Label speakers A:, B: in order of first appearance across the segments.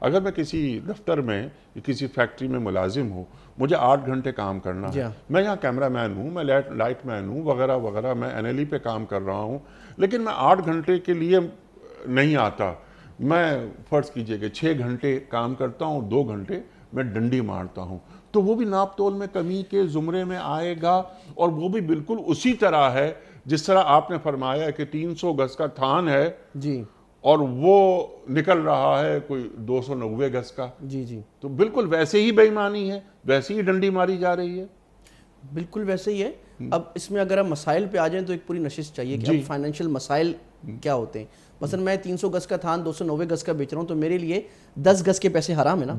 A: اگر میں کسی دفتر میں کسی فیکٹری میں ملازم ہوں، مجھے 8 گھنٹے کام کرنا ہے، میں یہاں کیمرہ مین ہوں، میں لائٹ مین ہوں وغیرہ وغیرہ، میں این ایل ای پہ کام کر رہا ہوں، لیکن میں 8 گھنٹے کے لیے نہیں آتا، میں فرض کیجئے کہ 6 گھنٹے کام کرتا ہوں، 2 گھنٹے میں ڈنڈی مارتا ہوں، تو وہ بھی ناپ تول میں کمی کے زمرے میں آئے گا، اور وہ بھی بالکل اسی طرح ہے جس طرح آپ نے فرمایا کہ 300 گز کا تھان ہے
B: جی
A: اور وہ نکل رہا ہے کوئی 290 گز کا،
B: جی جی
A: تو بالکل ویسے ہی بے ایمانی ہے، ویسے ہی ڈنڈی ماری جا رہی ہے۔
B: بالکل ویسے ہی ہے۔ اب اس میں اگر ہم مسائل پہ آ جائیں تو ایک پوری نشست چاہیے کہ اب فائنینشیل مسائل کیا ہوتے ہیں۔ مثلا میں 300 گز کا تھان 290 گز کا بیچ رہا ہوں تو میرے لیے 10 گز کے پیسے حرام ہے نا۔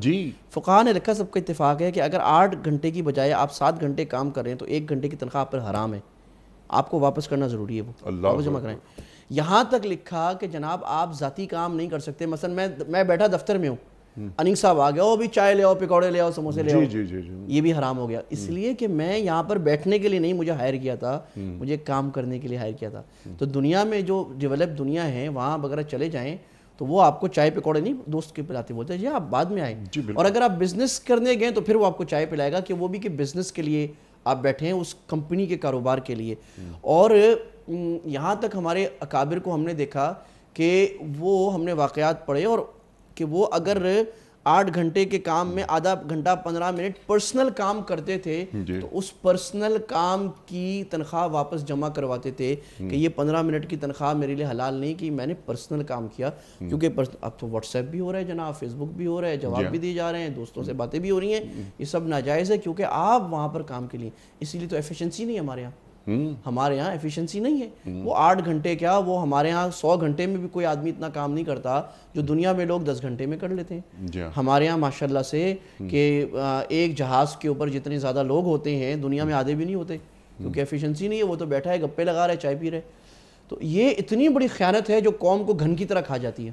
B: فقہاء نے لکھا، سب کا اتفاق ہے کہ اگر 8 گھنٹے کی بجائے آپ 7 گھنٹے کام کر رہے ہیں تو 1 گھنٹے کی تنخواہ آپ پر حرام ہے، آپ کو واپس کرنا ضروری ہے، وہ واپس جمع کریں۔ یہاں تک لکھا کہ جناب آپ ذاتی کام نہیں کر سکتے، مثلا میں بیٹھا دفتر میں ہوں، اننگ صاحب آ گیا، بھی چائے لے آؤ، پکوڑے لے آؤ، سموسے لے آؤ، یہ بھی حرام ہو گیا، اس لیے کہ میں یہاں پر بیٹھنے کے لیے نہیں مجھے ہائر کیا تھا، مجھے کام کرنے کے لیے ہائر کیا تھا۔ تو دنیا میں جو ڈیولپ دنیا ہے وہاں اگر چلے جائیں تو وہ آپ کو چائے پکوڑے نہیں دوست کے پلاتے، بولتے ہیں جی آپ بعد میں آئیں، اور اگر آپ بزنس کرنے گئے تو پھر وہ آپ کو چائے پلائے گا، کہ وہ بھی کہ بزنس کے لیے آپ بیٹھے ہیں، اس کمپنی کے کاروبار کے لیے۔ اور یہاں تک ہمارے اکابر کو ہم نے دیکھا کہ وہ ہم نے واقعات پڑھے، اور کہ وہ اگر 8 گھنٹے کے کام میں آدھا گھنٹہ 15 منٹ پرسنل کام کرتے تھے تو اس پرسنل کام کی تنخواہ واپس جمع کرواتے تھے کہ یہ 15 منٹ کی تنخواہ میرے لیے حلال نہیں کہ میں نے پرسنل کام کیا، کیونکہ اب تو واٹس ایپ بھی ہو رہا ہے جناب، فیس بک بھی ہو رہا ہے، جواب بھی دیے جا رہے ہیں، دوستوں سے باتیں بھی ہو رہی ہیں، یہ سب ناجائز ہے کیونکہ آپ وہاں پر کام کے لیے، اسی لیے تو ایفیشنسی نہیں ہے ہمارے یہاں ایفیشنسی نہیں ہے۔ وہ 8 گھنٹے کیا، وہ ہمارے ہاں 100 گھنٹے میں بھی کوئی آدمی اتنا کام نہیں کرتا جو دنیا میں لوگ 10 گھنٹے میں کر لیتے ہیں۔ ہمارے ہاں ماشاءاللہ سے کہ ایک جہاز کے اوپر جتنے زیادہ لوگ ہوتے ہیں دنیا میں آدھے بھی نہیں ہوتے، کیونکہ ایفیشنسی نہیں ہے، وہ تو بیٹھا ہے گپے لگا رہے، چائے پی رہے۔ تو یہ اتنی بڑی خیانت ہے جو قوم کو گھن کی طرح کھا جاتی ہے۔